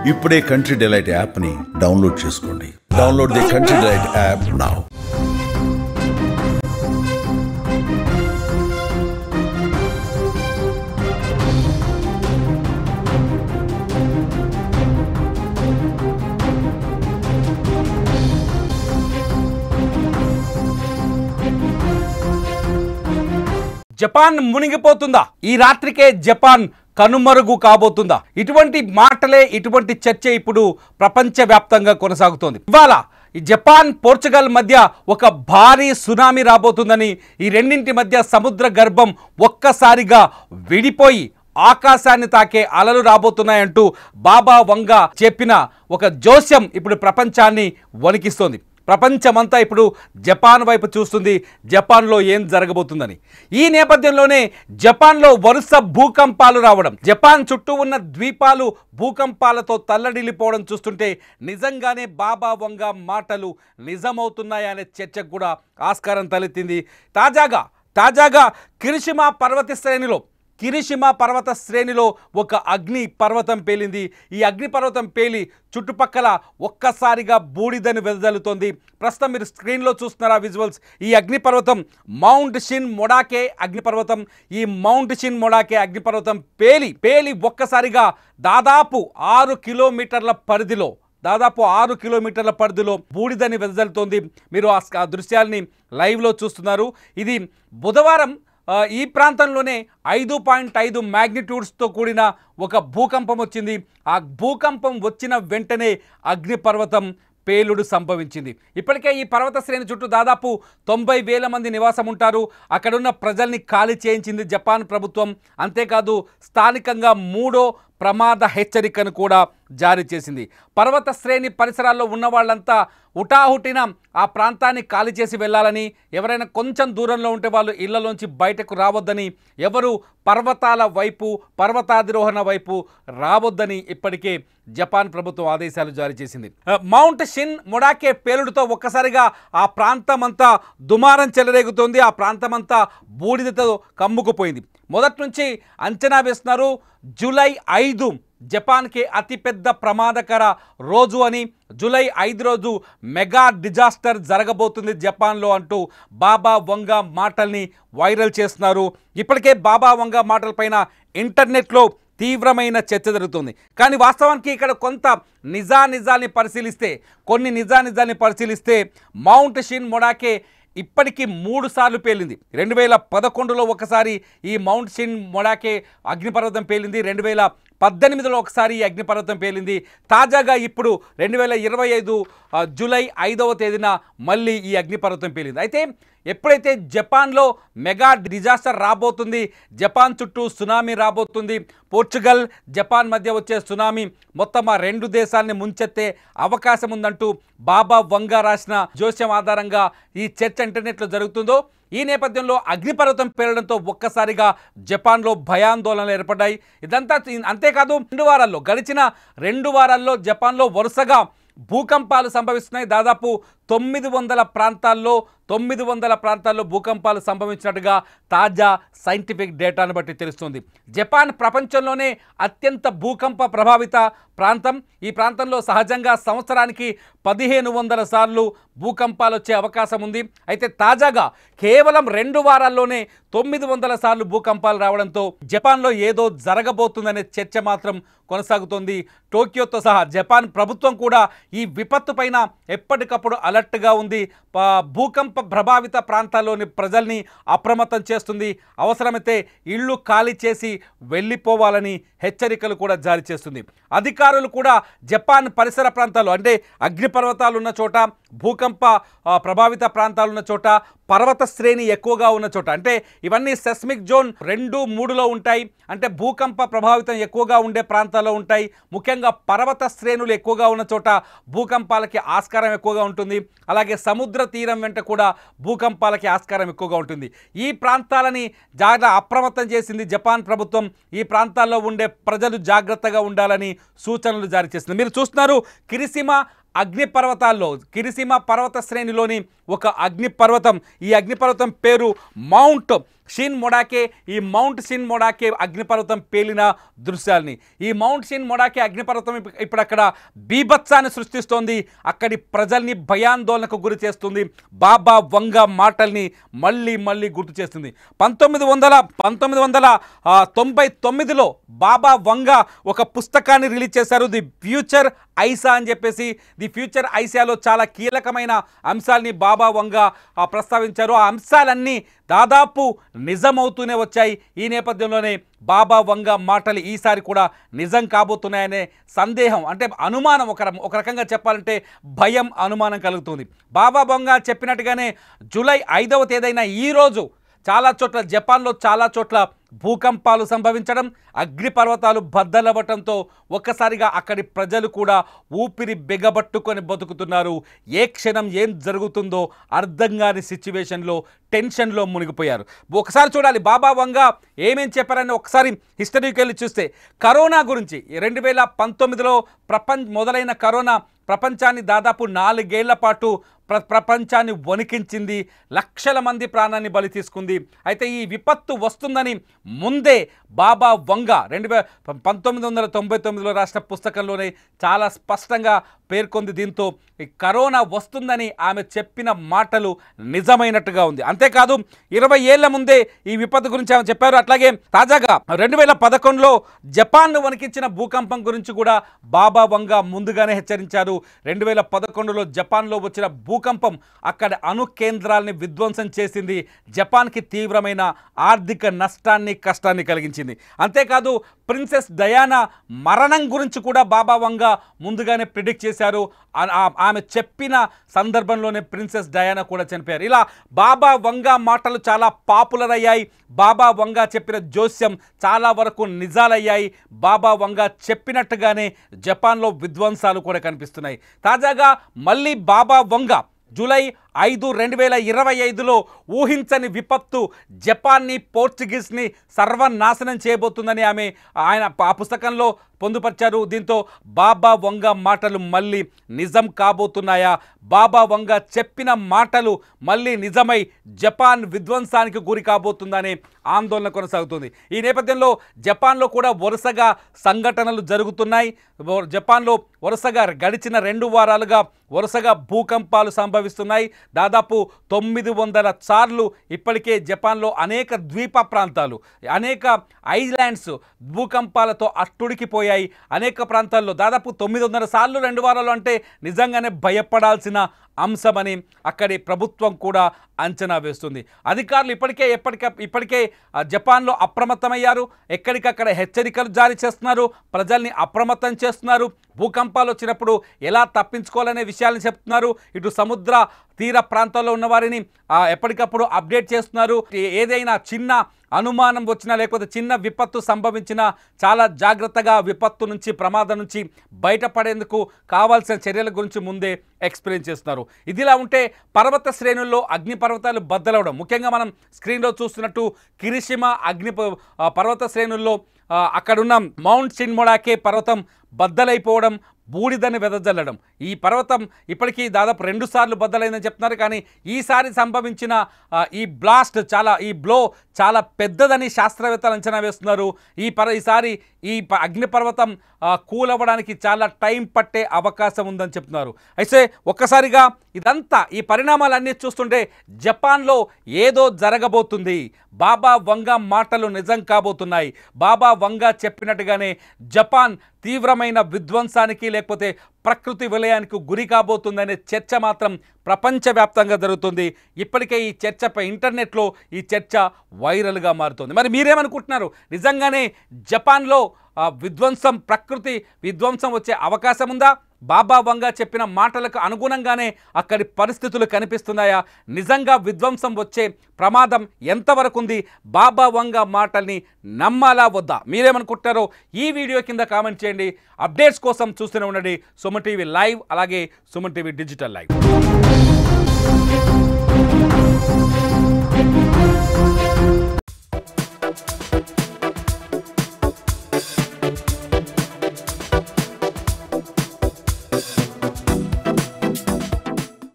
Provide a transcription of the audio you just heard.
ఇప్పుడే country delight యాప్ని download చేసుకోండి. Download the country delight app now. Japan మునిగిపోతుందా? ఈ రాత్రికే జపాన్ కనుమరుగు కాబోతుందా? ఇటువంటి మాటలే, ఇటువంటి చర్చ ఇప్పుడు ప్రపంచవ్యాప్తంగా కొనసాగుతోంది. ఇవాళ ఈ జపాన్ పోర్చుగల్ మధ్య ఒక భారీ సునామీ రాబోతుందని, ఈ రెండింటి మధ్య సముద్ర గర్భం ఒక్కసారిగా విడిపోయి ఆకాశాన్ని తాకే అలలు రాబోతున్నాయంటూ బాబా వంగా చెప్పిన ఒక జోస్యం ఇప్పుడు ప్రపంచాన్ని వణికిస్తోంది. ప్రపంచమంతా ఇప్పుడు జపాన్ వైపు చూస్తుంది, జపాన్లో ఏం జరగబోతుందని. ఈ నేపథ్యంలోనే జపాన్లో వరుస భూకంపాలు రావడం, జపాన్ చుట్టూ ఉన్న ద్వీపాలు భూకంపాలతో తల్లడిల్లిపోవడం చూస్తుంటే నిజంగానే బాబా వంగా మాటలు నిజమవుతున్నాయనే చర్చకు కూడా ఆస్కారం తలెత్తింది. తాజాగా కిరిషిమా పర్వత శ్రేణిలో ఒక అగ్ని పర్వతం పేలింది. ఈ అగ్ని పర్వతం పేలి చుట్టుపక్కల ఒక్కసారిగా బూడిదని వెదజల్లుతోంది. ప్రస్తుతం మీరు స్క్రీన్లో చూస్తున్నారా విజువల్స్. ఈ అగ్నిపర్వతం మౌంట్ షిన్ మొడాకే అగ్నిపర్వతం. ఈ మౌంట్ షిన్ మొడాకే అగ్నిపర్వతం పేలి ఒక్కసారిగా దాదాపు 6 కిలోమీటర్ల పరిధిలో బూడిదని వెదజల్లుతోంది. మీరు ఆ దృశ్యాల్ని లైవ్లో చూస్తున్నారు. ఇది బుధవారం ఈ ప్రాంతంలోనే 5.5 మ్యాగ్నిట్యూడ్స్తో కూడిన ఒక భూకంపం వచ్చింది. ఆ భూకంపం వచ్చిన వెంటనే అగ్నిపర్వతం పేలుడు సంభవించింది. ఇప్పటికే ఈ పర్వత శ్రేణి చుట్టూ దాదాపు 90,000 మంది నివాసం ఉంటారు. అక్కడున్న ప్రజల్ని ఖాళీ చేయించింది జపాన్ ప్రభుత్వం. అంతేకాదు స్థానికంగా 3వ ప్రమాద హెచ్చరికను కూడా జారీ చేసింది. పర్వత శ్రేణి పరిసరాల్లో ఉన్న వాళ్ళంతా హుటాహుటిన ఆ ప్రాంతాన్ని ఖాళీ చేసి వెళ్ళాలని, ఎవరైనా కొంచెం దూరంలో ఉంటే వాళ్ళు ఇళ్లలోంచి బయటకు రావద్దని, ఎవరు పర్వతాల వైపు, పర్వతాధిరోహణ వైపు రావద్దని ఇప్పటికే జపాన్ ప్రభుత్వం ఆదేశాలు జారీ చేసింది. మౌంట్ షిన్ మొడాకే పేలుడుతో ఒక్కసారిగా ఆ ప్రాంతమంతా దుమారం చెలరేగుతోంది. ఆ ప్రాంతమంతా బూడిదతో కమ్ముకుపోయింది. మొదటి నుంచి అంచనా వేస్తున్నారు జూలై 5 జపాన్కి అతిపెద్ద ప్రమాదకర రోజు అని. జూలై 5 రోజు మెగా డిజాస్టర్ జరగబోతుంది జపాన్లో అంటూ బాబా వంగా మాటల్ని వైరల్ చేస్తున్నారు. ఇప్పటికే బాబా వంగా మాటలపైన ఇంటర్నెట్లో తీవ్రమైన చర్చ జరుగుతుంది. కానీ వాస్తవానికి ఇక్కడ కొన్ని నిజానిజాల్ని పరిశీలిస్తే మౌంట్ షిన్ మొడాకే ఇప్పటికీ 3 సార్లు పేలింది. 2011లో ఒకసారి ఈ మౌంట్ షిన్ మొడాకే అగ్నిపర్వతం పేలింది. 2018లో ఒకసారి ఈ అగ్నిపర్వతం పేలింది. తాజాగా ఇప్పుడు 2025 జూలై 5వ తేదీన మళ్ళీ ఈ అగ్నిపర్వతం పేలింది. అయితే ఎప్పుడైతే జపాన్లో మెగా డిజాస్టర్ రాబోతుంది, జపాన్ చుట్టూ సునామీ రాబోతుంది, పోర్చుగల్ జపాన్ మధ్య వచ్చే సునామీ మొత్తం ఆ 2 దేశాలని ముంచెత్తే అవకాశం ఉందంటూ బాబా వంగా రాసిన జోస్యం ఆధారంగా ఈ చర్చ ఇంటర్నెట్లో జరుగుతుందో, ఈ నేపథ్యంలో అగ్నిపర్వతం పేలడంతో ఒక్కసారిగా జపాన్లో భయాందోళనలు ఏర్పడ్డాయి. ఇదంతా అంతేకాదు గడిచిన 2 వారాల్లో జపాన్లో వరుసగా భూకంపాలు సంభవిస్తున్నాయి. దాదాపు 900 ప్రాంతాల్లో భూకంపాలు సంభవించినట్టుగా తాజా సైంటిఫిక్ డేటాను బట్టి తెలుస్తుంది. జపాన్ ప్రపంచంలోనే అత్యంత భూకంప ప్రభావిత ప్రాంతం. ఈ ప్రాంతంలో సహజంగా సంవత్సరానికి 1500 సార్లు భూకంపాలు వచ్చే అవకాశం ఉంది. అయితే తాజాగా కేవలం 2 వారాల్లోనే 900 సార్లు భూకంపాలు రావడంతో జపాన్లో ఏదో జరగబోతుందనే చర్చ మాత్రం కొనసాగుతోంది. టోక్యోతో సహా జపాన్ ప్రభుత్వం కూడా ఈ విపత్తు పైన ఎప్పటికప్పుడు అలర్ట్గా ఉంది. భూకంప ప్రభావిత ప్రాంతాల్లోని ప్రజల్ని అప్రమత్తం చేస్తుంది. అవసరమైతే ఇళ్ళు ఖాళీ చేసి వెళ్ళిపోవాలని హెచ్చరికలు కూడా జారీ చేస్తుంది. అధికారులు కూడా జపాన్ పరిసర ప్రాంతాలు, అంటే అగ్నిపర్వతాలు ఉన్న చోట, భూకంప ప్రభావిత ప్రాంతాలు ఉన్న చోట, పర్వత శ్రేణి ఎక్కువగా ఉన్న చోట, అంటే ఇవన్నీ సెస్మిక్ జోన్ 2, 3లో ఉంటాయి. అంటే భూకంప ప్రభావితం ఎక్కువగా ఉండే ప్రాంతాల్లో ఉంటాయి. ముఖ్యంగా పర్వత శ్రేణులు ఎక్కువగా ఉన్న చోట భూకంపాలకి ఆస్కారం ఎక్కువగా ఉంటుంది. అలాగే సముద్ర తీరం వెంట కూడా భూకంపాలకి ఆస్కారం ఎక్కువగా ఉంటుంది. ఈ ప్రాంతాలని జాగ్రత్త అప్రమత్తం చేసింది జపాన్ ప్రభుత్వం. ఈ ప్రాంతాల్లో ఉండే ప్రజలు జాగ్రత్తగా ఉండాలని సూచనలు జారీ చేసింది. మీరు చూస్తున్నారు కిరిసిమా పర్వత శ్రేణిలోని ఒక అగ్నిపర్వతం. ఈ అగ్నిపర్వతం పేరు మౌంట్ షిన్ మొడాకే, ఈ మౌంట్ షిన్ మొడాకే అగ్నిపర్వతం పేలిన దృశ్యాల్ని. ఈ మౌంట్ షిన్ మొడాకే అగ్నిపర్వతం ఇప్పుడు అక్కడ బీభత్సాన్ని సృష్టిస్తోంది, అక్కడి ప్రజల్ని భయాందోళనకు గురి చేస్తుంది. బాబా వంగా మాటల్ని మళ్ళీ మళ్ళీ గుర్తు చేస్తుంది. 1999లో బాబా వంగా ఒక పుస్తకాన్ని రిలీజ్ చేశారు, ది ఫ్యూచర్ ఐసా అని చెప్పేసి. ది ఫ్యూచర్ ఐసాలో చాలా కీలకమైన అంశాలని బాబా వంగా ప్రస్తావించారు. ఆ అంశాలన్నీ దాదాపు నిజమవుతూనే వచ్చాయి. ఈ నేపథ్యంలోనే బాబా వంగా మాటలు ఈసారి కూడా నిజం కాబోతున్నాయనే సందేహం, అంటే అనుమానం, ఒక రకంగా చెప్పాలంటే భయం, అనుమానం కలుగుతుంది. బాబా వంగా చెప్పినట్టుగానే జూలై 5వ తేదీన ఈరోజు చాలా చోట్ల, జపాన్లో చాలా చోట్ల భూకంపాలు సంభవించడం, అగ్నిపర్వతాలు బద్దలవ్వటంతో ఒక్కసారిగా అక్కడి ప్రజలు కూడా ఊపిరి బిగబట్టుకొని బతుకుతున్నారు. ఏ క్షణం ఏం జరుగుతుందో అర్థం కాని సిచ్యువేషన్లో, టెన్షన్లో మునిగిపోయారు. ఒకసారి చూడాలి బాబా వంగా ఏమేం చెప్పారని ఒకసారి హిస్టరీకి వెళ్ళి చూస్తే, కరోనా గురించి 2019లో మొదలైన కరోనా ప్రపంచాన్ని దాదాపు 4 ఏళ్ల పాటు ప్రపంచాన్ని వణికించింది, లక్షల మంది ప్రాణాన్ని బలి తీసుకుంది. అయితే ఈ విపత్తు వస్తుందని ముందే బాబా వంగా 1999లో రాసిన పుస్తకంలోనే చాలా స్పష్టంగా పేర్కొంది. దీంతో ఈ కరోనా వస్తుందని ఆమె చెప్పిన మాటలు నిజమైనట్టుగా ఉంది. అంతేకాదు 20 ఏళ్ల ముందే ఈ విపత్తు గురించి ఆమె చెప్పారు. అట్లాగే తాజాగా 2011లో జపాన్ను వణికించిన భూకంపం గురించి కూడా బాబా వంగా ముందుగానే హెచ్చరించారు. 2011లో జపాన్లో వచ్చిన భూకంపం అక్కడ అణు కేంద్రాలని విధ్వంసం చేసింది, జపాన్కి తీవ్రమైన ఆర్థిక నష్టాన్ని, కష్టాన్ని కలిగించింది. అంతేకాదు ప్రిన్సెస్ డయానా మరణం గురించి కూడా బాబా వంగా ముందుగానే ప్రిడిక్ట్ చేశారు. ఆమె చెప్పిన సందర్భంలోనే ప్రిన్సెస్ డయానా కూడా చనిపోయారు. ఇలా బాబా వంగా మాటలు చాలా పాపులర్ అయ్యాయి. బాబా వంగా చెప్పిన జోస్యం చాలా వరకు నిజాలయ్యాయి. బాబా వంగా చెప్పినట్టుగానే జపాన్లో విధ్వంసాలు కూడా కనిపిస్తున్నాయి. తాజాగా మళ్ళీ బాబా వంగా జూలై 5, 2025లో ఊహించని విపత్తు జపాన్ని, పోర్చుగీస్ని సర్వనాశనం చేయబోతుందని ఆయన ఆ పుస్తకంలో పొందుపరిచారు. దీంతో బాబా వంగా మాటలు మళ్ళీ నిజం కాబోతున్నాయా? బాబా వంగా చెప్పిన మాటలు మళ్ళీ నిజమై జపాన్ విధ్వంసానికి గురి కాబోతుందనే ఆందోళన కొనసాగుతుంది. ఈ నేపథ్యంలో జపాన్లో కూడా వరుసగా సంఘటనలు జరుగుతున్నాయి. జపాన్లో వరుసగా గడిచిన 2 వారాలుగా వరుసగా భూకంపాలు సంభవిస్తున్నాయి. దాదాపు 900 సార్లు ఇప్పటికే జపాన్లో అనేక ద్వీప ప్రాంతాలు, అనేక ఐలాండ్స్ భూకంపాలతో అట్టుడికిపోయాయి. అనేక ప్రాంతాల్లో దాదాపు 900 సార్లు 2 వారాలు అంటే నిజంగానే భయపడాల్సిన అంశమని అక్కడి ప్రభుత్వం కూడా అంచనా వేస్తుంది. అధికారులు ఇప్పటికే జపాన్లో అప్రమత్తమయ్యారు. ఎక్కడికక్కడ హెచ్చరికలు జారీ చేస్తున్నారు, ప్రజల్ని అప్రమత్తం చేస్తున్నారు. భూకంపాలు వచ్చినప్పుడు ఎలా తప్పించుకోవాలనే విషయాలను చెప్తున్నారు. ఇటు సముద్ర తీర ప్రాంతాల్లో ఉన్న వారిని ఎప్పటికప్పుడు అప్డేట్ చేస్తున్నారు. ఏదైనా చిన్న అనుమానం వచ్చినా, లేకపోతే చిన్న విపత్తు సంభవించినా చాలా జాగ్రత్తగా విపత్తు నుంచి, ప్రమాదం నుంచి బయటపడేందుకు కావాల్సిన చర్యల గురించి ముందే ఎక్స్ప్లెయిన్ చేస్తున్నారు. ఇదిలా ఉంటే పర్వత శ్రేణుల్లో అగ్నిపర్వతాలు బద్దలవడం, ముఖ్యంగా మనం స్క్రీన్లో చూస్తున్నట్టు కిరిషిమా పర్వత శ్రేణుల్లో అక్కడున్న మౌంట్ షిన్ మొడాకే పర్వతం బద్దలైపోవడం, బూడిదని వెదజల్లడం. ఈ పర్వతం ఇప్పటికీ దాదాపు 2 సార్లు బద్దలైందని చెప్తున్నారు. కానీ ఈసారి సంభవించిన ఈ బ్లో చాలా పెద్దదని శాస్త్రవేత్తలు అంచనా వేస్తున్నారు. ఈసారి ఈ అగ్నిపర్వతం కూలవ్వడానికి చాలా టైం పట్టే అవకాశం ఉందని చెప్తున్నారు. అయితే ఒక్కసారిగా ఇదంతా, ఈ పరిణామాలన్నీ చూస్తుంటే జపాన్లో ఏదో జరగబోతుంది. బాబా వంగా మాటలు నిజం కాబోతున్నాయి. బాబా వంగా చెప్పినట్టుగానే జపాన్ తీవ్రమైన విధ్వంసానికి, లేకపోతే ప్రకృతి విలయానికి గురి కాబోతుందనే చర్చ మాత్రం ప్రపంచవ్యాప్తంగా జరుగుతుంది. ఇప్పటికే ఈ చర్చపై ఇంటర్నెట్లో ఈ చర్చ వైరల్గా మారుతుంది. మరి మీరేమనుకుంటున్నారు? నిజంగానే జపాన్లో ప్రకృతి విధ్వంసం వచ్చే అవకాశం ఉందా? బాబా వంగా చెప్పిన మాటలకు అనుగుణంగానే అక్కడి పరిస్థితులు కనిపిస్తున్నాయా? నిజంగా విధ్వంసం వచ్చే ప్రమాదం ఎంతవరకు ఉంది? బాబా వంగా మాటల్ని నమ్మాలా వద్దా? మీరేమనుకుంటున్నారో ఈ వీడియో కింద కామెంట్ చేయండి. అప్డేట్స్ కోసం చూస్తూనే ఉండండి సుమన్ టీవీ లైవ్, అలాగే సుమన్ టీవీ డిజిటల్ లైవ్.